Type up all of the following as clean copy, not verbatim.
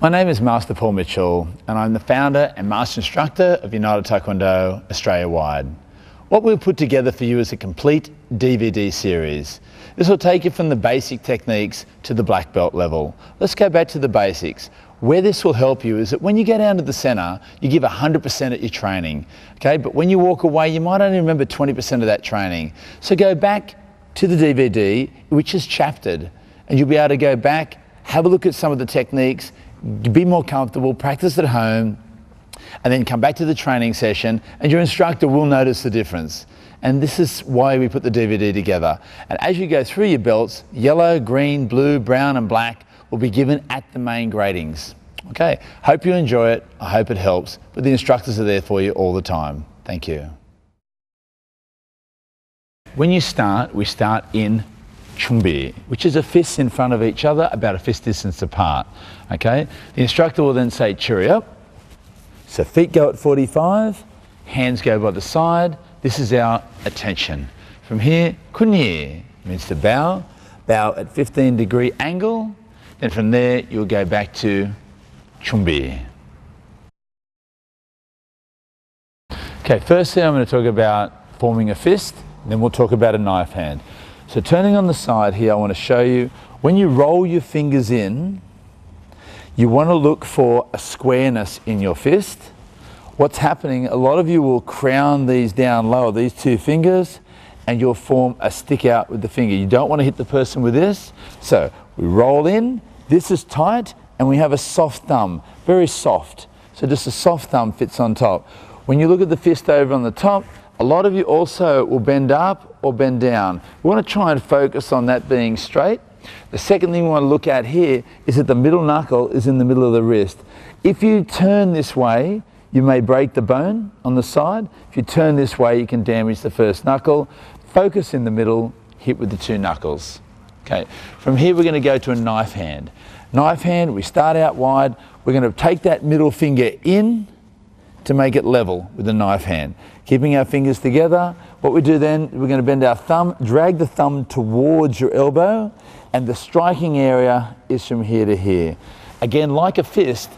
My name is Master Paul Mitchell and I'm the founder and master instructor of United Taekwondo Australia-wide. What we've put together for you is a complete DVD series. This will take you from the basic techniques to the black belt level. Let's go back to the basics. Where this will help you is that when you go down to the center, you give 100% at your training, okay? But when you walk away, you might only remember 20% of that training. So go back to the DVD, which is chaptered, and you'll be able to go back, have a look at some of the techniques, be more comfortable, practice at home, and then come back to the training session and your instructor will notice the difference. And this is why we put the DVD together. And as you go through your belts, yellow, green, blue, brown and black will be given at the main gradings. Okay, hope you enjoy it, I hope it helps, but the instructors are there for you all the time. Thank you. When you start, we start in chumbi, which is a fist in front of each other, about a fist distance apart. Okay, the instructor will then say churi up. So feet go at 45, hands go by the side. This is our attention. From here, kunye means to bow, bow at 15-degree angle. Then from there, you'll go back to chumbi. Okay, firstly I'm going to talk about forming a fist, then we'll talk about a knife hand. So turning on the side here, I want to show you, when you roll your fingers in, you want to look for a squareness in your fist. What's happening, a lot of you will crown these down lower, these two fingers, and you'll form a stick out with the finger. You don't want to hit the person with this. So we roll in, this is tight, and we have a soft thumb, very soft. So just a soft thumb fits on top. When you look at the fist over on the top, a lot of you also will bend up or bend down. We want to try and focus on that being straight. The second thing we want to look at here is that the middle knuckle is in the middle of the wrist. If you turn this way, you may break the bone on the side. If you turn this way, you can damage the first knuckle. Focus in the middle, hit with the two knuckles. Okay, from here we're going to go to a knife hand. Knife hand, we start out wide. We're going to take that middle finger in to make it level with the knife hand. Keeping our fingers together, what we do then, we're going to bend our thumb, drag the thumb towards your elbow, and the striking area is from here to here. Again, like a fist,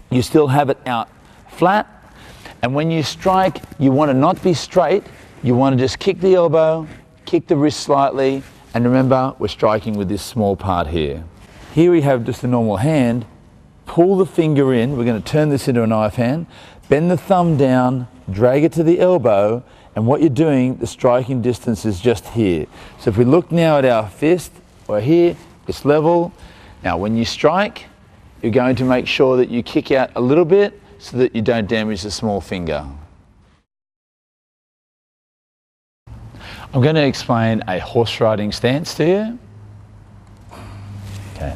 you still have it out flat, and when you strike, you want to not be straight, you want to just kick the elbow, kick the wrist slightly, and remember, we're striking with this small part here. Here we have just a normal hand. Pull the finger in, we're going to turn this into a knife hand, bend the thumb down, drag it to the elbow, and what you're doing, the striking distance is just here. So if we look now at our fist, we're here, it's level. Now when you strike, you're going to make sure that you kick out a little bit so that you don't damage the small finger. I'm going to explain a horse riding stance to you. Okay.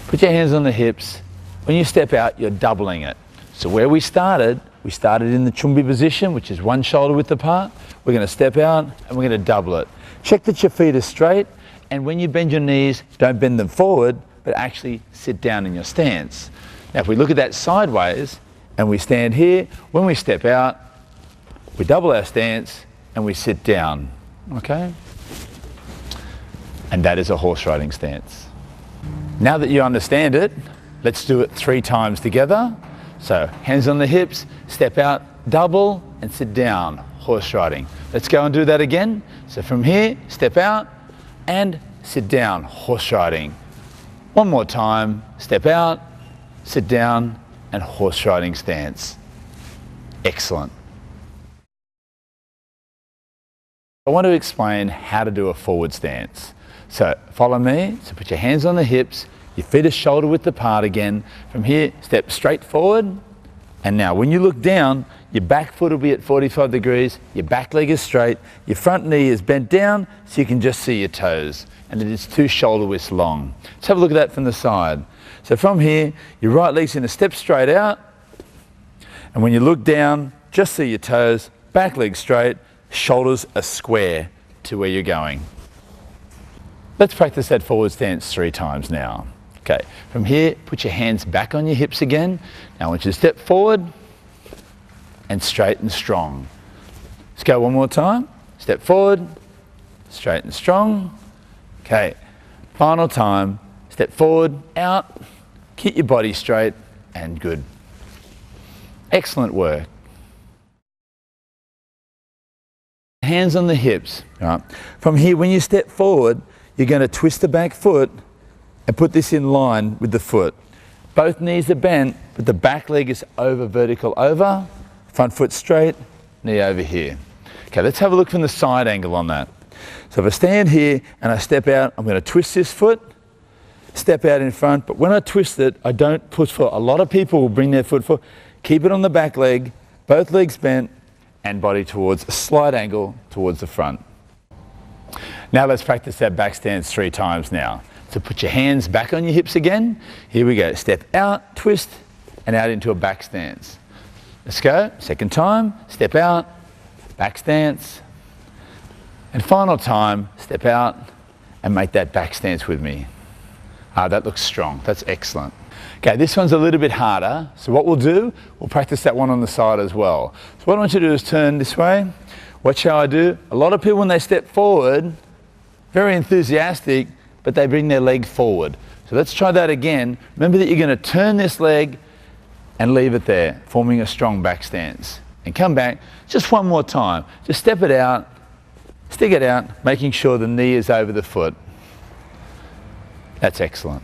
Put your hands on the hips. When you step out, you're doubling it. So where we started in the chumbi position, which is one shoulder width apart. We're going to step out and we're going to double it. Check that your feet are straight, and when you bend your knees, don't bend them forward, but actually sit down in your stance. Now if we look at that sideways and we stand here, when we step out, we double our stance and we sit down, okay? And that is a horse riding stance. Now that you understand it, let's do it 3 times together. So hands on the hips, step out, double and sit down, horse riding. Let's go and do that again. So from here, step out and sit down, horse riding. One more time, step out, sit down and horse riding stance. Excellent. I want to explain how to do a forward stance. So follow me, so put your hands on the hips, your feet are shoulder width apart again. From here, step straight forward. And now when you look down, your back foot will be at 45 degrees, your back leg is straight, your front knee is bent down so you can just see your toes. And it is 2 shoulder widths long. Let's have a look at that from the side. So from here, your right leg's going to step straight out. And when you look down, just see your toes, back leg straight, shoulders are square to where you're going. Let's practice that forward stance 3 times now. Okay, from here, put your hands back on your hips again. Now I want you to step forward and straight and strong. Let's go one more time. Step forward, straight and strong. Okay, final time. Step forward, out, keep your body straight, and good. Excellent work. Hands on the hips. Right. From here, when you step forward, you're going to twist the back foot and put this in line with the foot. Both knees are bent, but the back leg is over, vertical over, front foot straight, knee over here. Okay, let's have a look from the side angle on that. So if I stand here and I step out, I'm going to twist this foot, step out in front, but when I twist it, I don't push forward. A lot of people will bring their foot forward, keep it on the back leg, both legs bent, and body towards a slight angle towards the front. Now let's practice that back stance 3 times now. So put your hands back on your hips again. Here we go. Step out, twist, and out into a back stance. Let's go. Second time, step out, back stance. And final time, step out and make that back stance with me. That looks strong. That's excellent. Okay, this one's a little bit harder. So what we'll do, we'll practice that one on the side as well. So what I want you to do is turn this way. Watch how I do. A lot of people, when they step forward, very enthusiastic, but they bring their leg forward. So let's try that again. Remember that you're going to turn this leg and leave it there, forming a strong back stance. And come back just one more time. Just step it out, stick it out, making sure the knee is over the foot. That's excellent.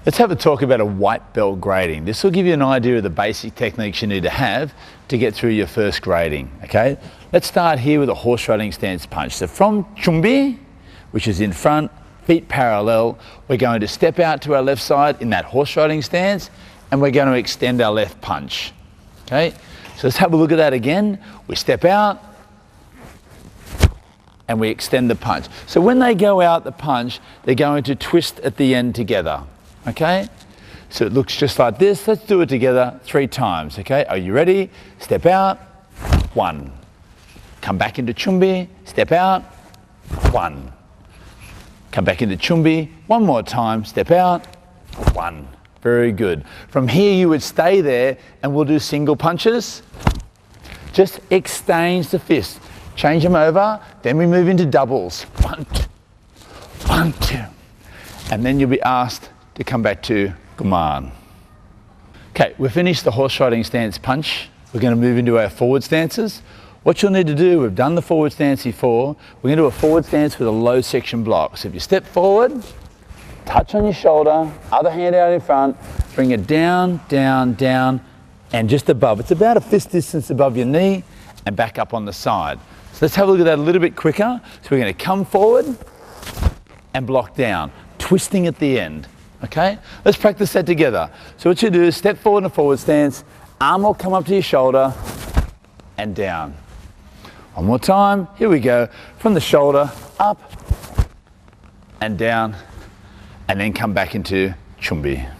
Let's have a talk about a white belt grading. This will give you an idea of the basic techniques you need to have to get through your first grading, okay? Let's start here with a horse riding stance punch. So from chumbi, which is in front, feet parallel, we're going to step out to our left side in that horse riding stance, and we're going to extend our left punch, okay? So let's have a look at that again. We step out, and we extend the punch. So when they go out the punch, they're going to twist at the end together. Okay, so it looks just like this. Let's do it together 3 times. Okay, are you ready? Step out, 1. Come back into chumbi, step out, 1. Come back into chumbi, one more time, step out, 1. Very good. From here you would stay there and we'll do single punches. Just exchange the fists. Change them over, then we move into doubles. 1, 2, 1, 2. And then you'll be asked to come back to Guman. Okay, we've finished the horse riding stance punch. We're going to move into our forward stances. What you'll need to do, we've done the forward stance before, we're going to do a forward stance with a low section block. So if you step forward, touch on your shoulder, other hand out in front, bring it down, down, down, and just above. It's about a fist distance above your knee and back up on the side. So let's have a look at that a little bit quicker. So we're going to come forward and block down, twisting at the end. Okay, let's practice that together. So what you do is step forward in a forward stance, arm will come up to your shoulder and down. One more time, here we go. From the shoulder, up and down, and then come back into chumbi.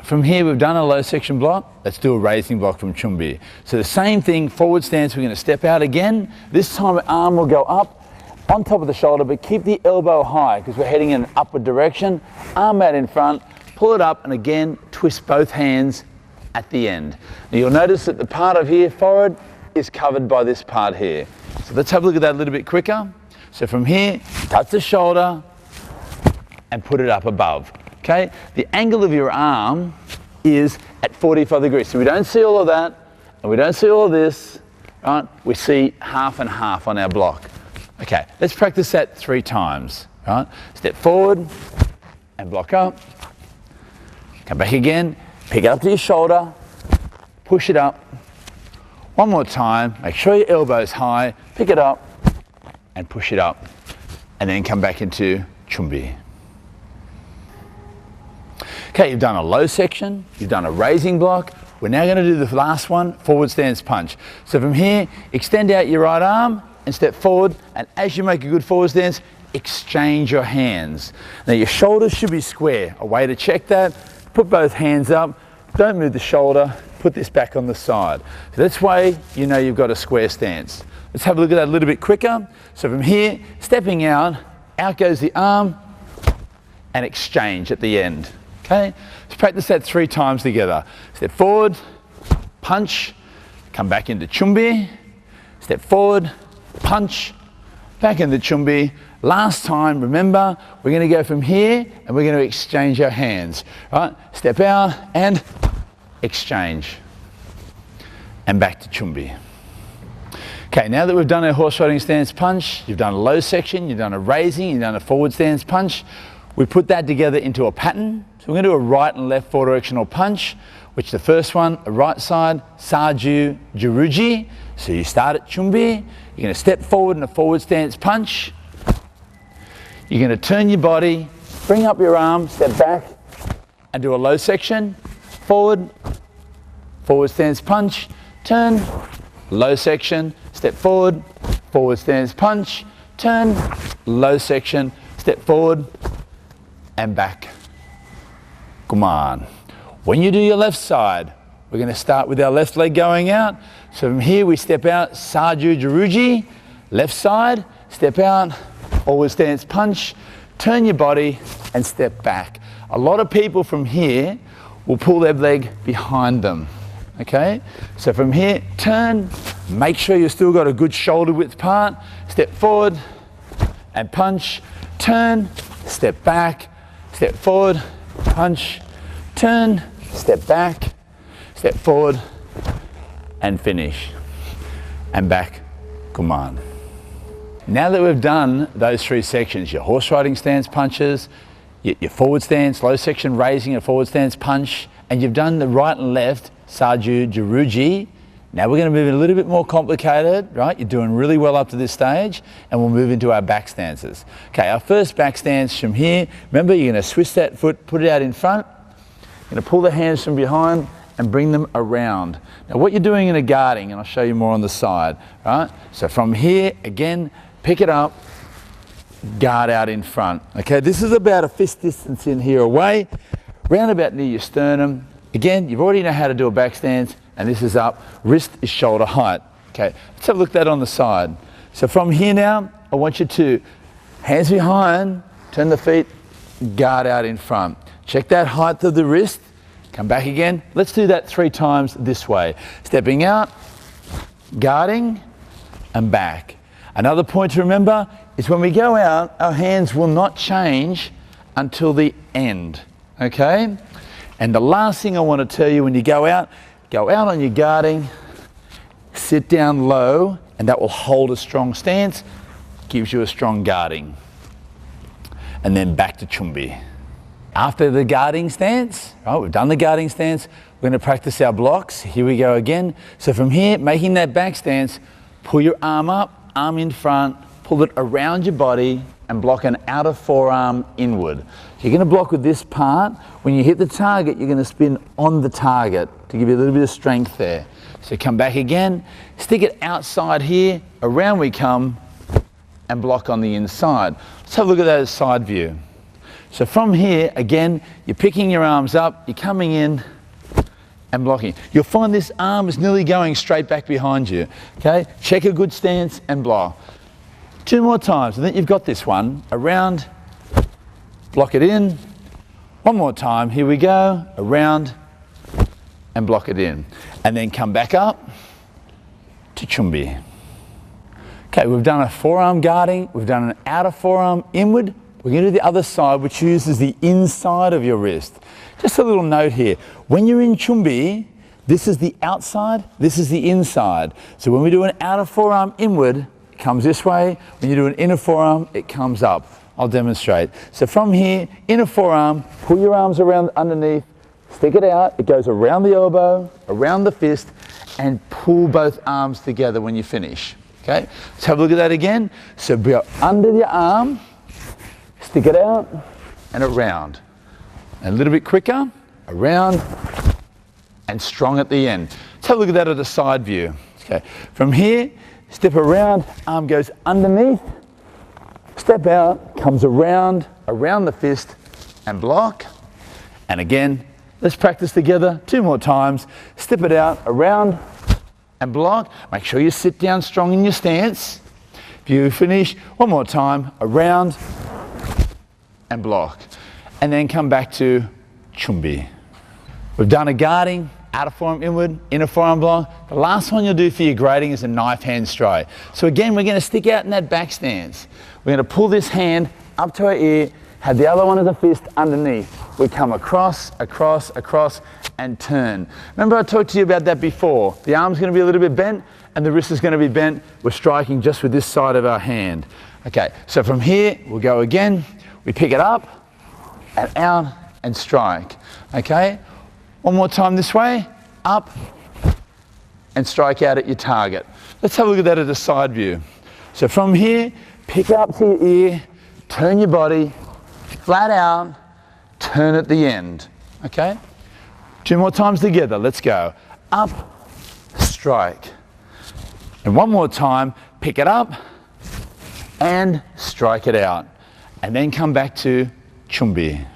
From here we've done a low section block, let's do a raising block from chumbi. So the same thing, forward stance, we're going to step out again. This time the arm will go up on top of the shoulder, but keep the elbow high because we're heading in an upward direction. Arm out in front, pull it up, and again, twist both hands at the end. Now you'll notice that the part of here forward is covered by this part here. So let's have a look at that a little bit quicker. So from here, touch the shoulder and put it up above. Okay, the angle of your arm is at 45 degrees. So we don't see all of that, and we don't see all of this, right? We see half and half on our block. Okay, let's practice that 3 times, right? Step forward and block up. Come back again, pick it up to your shoulder, push it up. One more time, make sure your elbow's high, pick it up and push it up. And then come back into chumbi. Okay, you've done a low section, you've done a raising block. We're now going to do the last one, forward stance punch. So from here, extend out your right arm and step forward, and as you make a good forward stance, exchange your hands. Now your shoulders should be square. A way to check that, put both hands up, don't move the shoulder, put this back on the side. So this way you know you've got a square stance. Let's have a look at that a little bit quicker. So from here, stepping out goes the arm, and exchange at the end. Okay, let's practice that 3 times together. Step forward, punch, come back into chumbi, step forward, punch, back in the chumbi. Last time, remember, we're going to go from here and we're going to exchange our hands. Right? Step out and exchange. And back to chumbi. Okay, now that we've done our horse riding stance punch, you've done a low section, you've done a raising, you've done a forward stance punch, we put that together into a pattern. So we're going to do a right and left forward directional punch, which the first one, a right side, Saju Juruji. So you start at chumbi, you're going to step forward in a forward stance punch. You're going to turn your body, bring up your arm, step back, and do a low section, forward, forward stance punch, turn, low section, step forward, forward stance punch, turn, low section, step forward, and back. Come on. When you do your left side, we're going to start with our left leg going out. So from here we step out, Saju Juruji, left side, step out, forward stance punch, turn your body and step back. A lot of people from here will pull their leg behind them. Okay, so from here, turn, make sure you've still got a good shoulder width part, step forward and punch, turn, step back, step forward, punch, turn, step back, step forward and finish. And back, come on. Now that we've done those three sections, your horse riding stance punches, your forward stance, low section raising, a forward stance punch, and you've done the right and left, Saju Juruji. Now we're going to move in a little bit more complicated, right? You're doing really well up to this stage, and we'll move into our back stances. Okay, our first back stance from here, remember you're going to switch that foot, put it out in front, you're going to pull the hands from behind and bring them around. Now what you're doing in a guarding, and I'll show you more on the side, right? So from here, again, pick it up, guard out in front. Okay, this is about a fist distance in here away, round about near your sternum. Again, you've already know how to do a back stance, and this is up, wrist is shoulder height. Okay, let's have a look at that on the side. So from here now, I want you to, hands behind, turn the feet, guard out in front. Check that height of the wrist, come back again. Let's do that 3 times this way. Stepping out, guarding, and back. Another point to remember is when we go out, our hands will not change until the end, okay? And the last thing I want to tell you when you go out on your guarding, sit down low, and that will hold a strong stance, gives you a strong guarding. And then back to chumbi. After the guarding stance, right, we've done the guarding stance, we're going to practice our blocks. Here we go again. So from here, making that back stance, pull your arm up, arm in front, pull it around your body, and block an outer forearm inward. You're going to block with this part. When you hit the target, you're going to spin on the target to give you a little bit of strength there. So come back again, stick it outside here, around we come, and block on the inside. Let's have a look at that side view. So from here, again, you're picking your arms up, you're coming in and blocking. You'll find this arm is nearly going straight back behind you. Okay, check a good stance and block. 2 more times, and then you've got this one. Around, block it in. 1 more time, here we go. Around, and block it in. And then come back up to chumbi. Okay, we've done a forearm guarding, we've done an outer forearm inward. We're going to do the other side, which uses the inside of your wrist. Just a little note here. When you're in chumbi, this is the outside, this is the inside. So when we do an outer forearm inward, it comes this way. When you do an inner forearm, it comes up. I'll demonstrate. So from here, inner forearm, pull your arms around underneath, stick it out. It goes around the elbow, around the fist, and pull both arms together when you finish. Okay, let's have a look at that again. So go under your arm, stick it out, and around. And a little bit quicker, around, and strong at the end. Let's have a look at that at a side view. Okay, from here, step around, arm goes underneath, step out, comes around the fist, and block. And again, let's practice together 2 more times. Step it out, around, and block. Make sure you sit down strong in your stance. If you finish, 1 more time, around, and block. And then come back to chumbi. We've done a guarding, outer forearm inward, inner forearm block. The last one you'll do for your grading is a knife hand strike. So again, we're going to stick out in that back stance. We're going to pull this hand up to our ear, have the other one as a fist underneath. We come across, across, across, and turn. Remember I talked to you about that before. The arm's going to be a little bit bent, and the wrist is going to be bent. We're striking just with this side of our hand. Okay, so from here, we'll go again. We pick it up, and out, and strike. Okay, one more time this way, up, and strike out at your target. Let's have a look at that at a side view. So from here, pick up to your ear, turn your body, flat out, turn at the end. Okay, 2 more times together, let's go. Up, strike. And one more time, pick it up, and strike it out. And then come back to chumbi.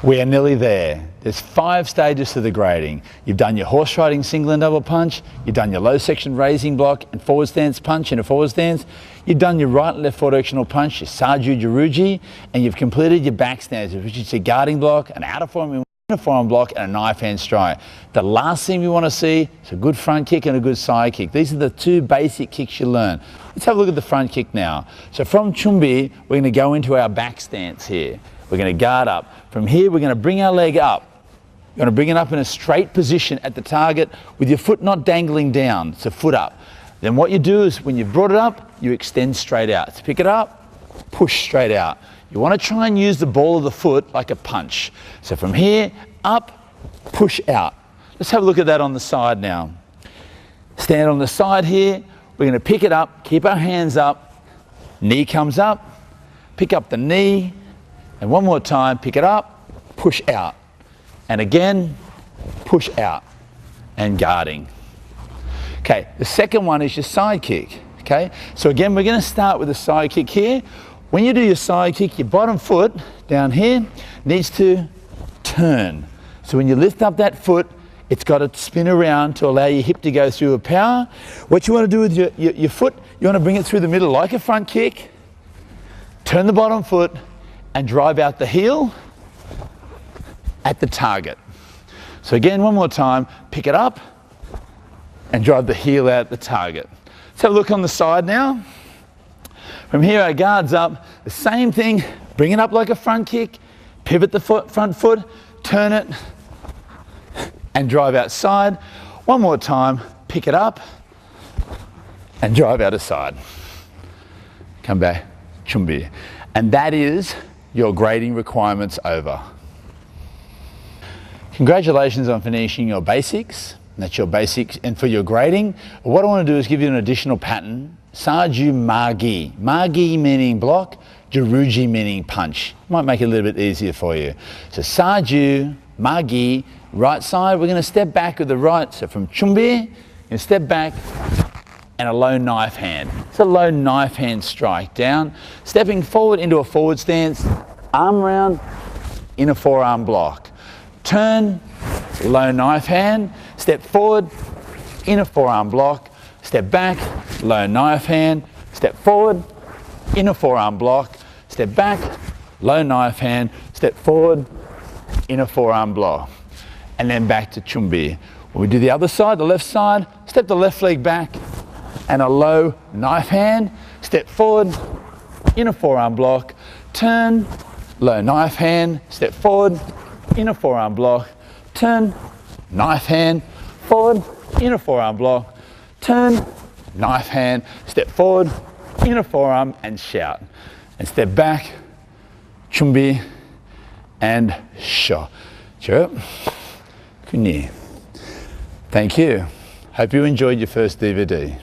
We are nearly there. There's 5 stages to the grading. You've done your horse riding single and double punch, you've done your low section raising block and forward stance punch in a forward stance, you've done your right and left forward directional punch, your Saju Juruji, and you've completed your back stances, which is your guarding block, an outer forearm, inner forearm block, and a knife hand strike. The last thing we want to see is a good front kick and a good side kick. These are the 2 basic kicks you learn. Let's have a look at the front kick now. So from chumbi, we're going to go into our back stance here. We're going to guard up. From here, we're going to bring our leg up. You're going to bring it up in a straight position at the target with your foot not dangling down. It's a foot up. Then what you do is when you've brought it up, you extend straight out. So pick it up, push straight out. You want to try and use the ball of the foot like a punch. So from here, up, push out. Let's have a look at that on the side now. Stand on the side here. We're going to pick it up, keep our hands up. Knee comes up, pick up the knee. And one more time, pick it up, push out. And again, push out. And guarding. Okay, the second one is your side kick. Okay, so again, we're going to start with the side kick here. When you do your side kick, your bottom foot down here needs to turn. So when you lift up that foot, it's got to spin around to allow your hip to go through a power. What you want to do with your foot, you want to bring it through the middle like a front kick, turn the bottom foot, and drive out the heel at the target. So again, one more time, pick it up and drive the heel out at the target. Let's have a look on the side now. From here, our guard's up. The same thing, bring it up like a front kick, pivot the front foot, turn it, and drive outside. One more time, pick it up and drive out aside. Come back, chumbi. And that is your grading requirements over. Congratulations on finishing your basics. That's your basics. And for your grading, what I want to do is give you an additional pattern. Saju Magi. Magi meaning block, Juruji meaning punch. Might make it a little bit easier for you. So Saju, Magi, right side, we're going to step back with the right. So from chumbi, you're going to step back and a low knife hand. It's a low knife hand strike down. Stepping forward into a forward stance, arm round, in a forearm block. Turn, low knife hand, step forward, in a forearm block, step back, low knife hand, step forward, in a forearm block, step back, low knife hand, step forward, in a forearm block. And then back to chumbi. When we do the other side, the left side, step the left leg back, and a low knife hand, step forward, in a forearm block, turn, low knife hand, step forward, in a forearm block, turn, knife hand, forward, in a forearm block, turn, knife hand, step forward, in a forearm, and shout. And step back, chumbi, and sho. Chirp, kunyi. Thank you. Hope you enjoyed your first DVD.